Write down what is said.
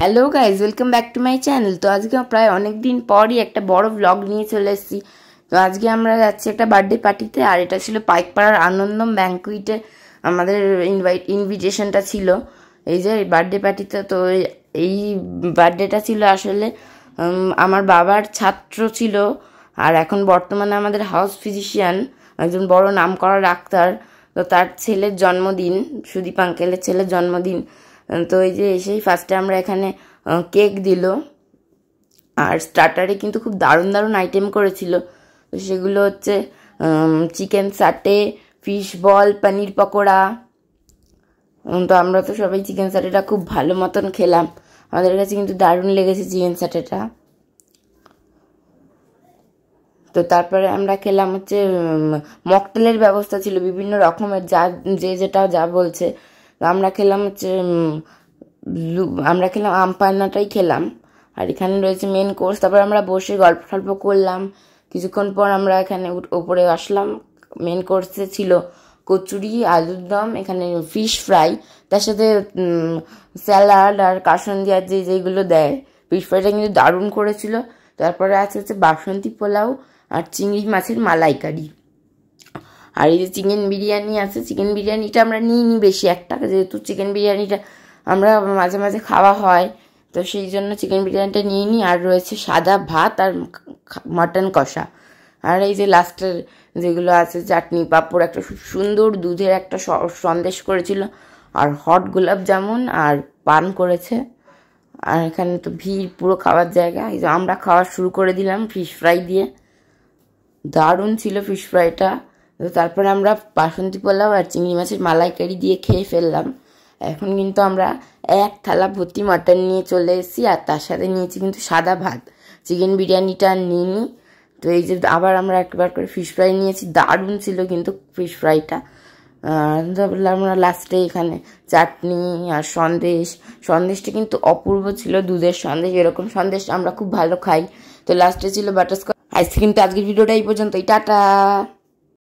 Hello guys, welcome back to my channel. তো আজকে প্রায় অনেক দিন পরই একটা বড় ব্লগ নিয়ে চলে এসেছি। তো আজকে আমরা যাচ্ছি একটা বার্থডে পার্টিতে, আর এটা ছিল পাইকপাড়ার আনন্দম ব্যাঙ্কুইটে আমাদের ইনভিটেশনটা ছিল এই যে বার্থডে পার্টিতে। তো এই বার্থডেটা ছিল আসলে আমার বাবার ছাত্র ছিল, আর এখন বর্তমানে আমাদের হাউস ফিজিশিয়ান, একজন বড় নামকরা ডাক্তার। তো তার ছেলের জন্মদিন, সুদীপ আঙ্কেলের ছেলের জন্মদিন। তো এই যে এসেই ফার্স্টে আমরা এখানে কেক দিল, আর স্টার্টারে কিন্তু খুব দারুণ দারুণ আইটেম করেছিল। তো সেগুলো হচ্ছে চিকেন সাটে, ফিশ বল, পনির পকোড়া। তো আমরা তো সবাই চিকেন সাটেটা খুব ভালো মতন খেলাম, আমাদের কাছে কিন্তু দারুণ লেগেছে চিকেন সাটেটা। তো তারপরে আমরা খেলাম হচ্ছে মকটেলের ব্যবস্থা ছিল বিভিন্ন রকমের, যে যেটা যা বলছে। তো আমরা খেলাম হচ্ছে আম পান্নাটাই খেলাম। আর এখানে রয়েছে মেন কোর্স। তারপর আমরা বসে গল্প টল্প করলাম, কিছুক্ষণ পর আমরা এখানে ওপরে আসলাম। মেন কোর্সে ছিল কচুরি, আলুর দম, এখানে ফিশ ফ্রাই, তার সাথে স্যালাড আর কাসন্দি আর যেগুলো দেয়। ফিশ ফ্রাইটা কিন্তু দারুণ করেছিল। তারপরে আছে হচ্ছে বাসন্তী পোলাও আর চিংড়ি মাছের মালাইকারি। আর এই যে চিকেন বিরিয়ানি আছে, চিকেন বিরিয়ানিটা আমরা নিইনি বেশি একটা, যেহেতু চিকেন বিরিয়ানিটা আমরা মাঝে মাঝে খাওয়া হয়, তো সেই জন্য চিকেন বিরিয়ানিটা নিয়ে নিই। আর রয়েছে সাদা ভাত আর মাটন কষা। আর এই যে লাস্টের যেগুলো আছে চাটনি পাঁপড়, একটা খুব সুন্দর দুধের একটা সন্দেশ করেছিল, আর হট গোলাপ জামুন আর পান করেছে। আর এখানে তো ভিড় পুরো খাওয়ার জায়গা। এই যে আমরা খাওয়া শুরু করে দিলাম ফিশ ফ্রাই দিয়ে, দারুণ ছিল ফিশ ফ্রাইটা। তারপরে আমরা বাসন্তী পোলাও আর চিংড়ি মাছের মালাইকারি দিয়ে খেয়ে ফেললাম। এখন কিন্তু আমরা এক থালা ভর্তি মাটন নিয়ে চলে এসেছি, আর তার সাথে নিয়েছি কিন্তু সাদা ভাত, চিকেন বিরিয়ানিটা নিইনি। তো এই যে আবার আমরা একবার করে ফিশ ফ্রাই নিয়েছি, দারুণ ছিল কিন্তু ফিশ ফ্রাইটা। আমরা লাস্টে এখানে চাটনি আর সন্দেশটা কিন্তু অপূর্ব ছিল, দুধের সন্দেশ, এরকম সন্দেশ আমরা খুব ভালো খাই। তো লাস্টে ছিল বাটারস্কচ আইসক্রিম। তো আজকের ভিডিওটা এই পর্যন্তই, টাটা।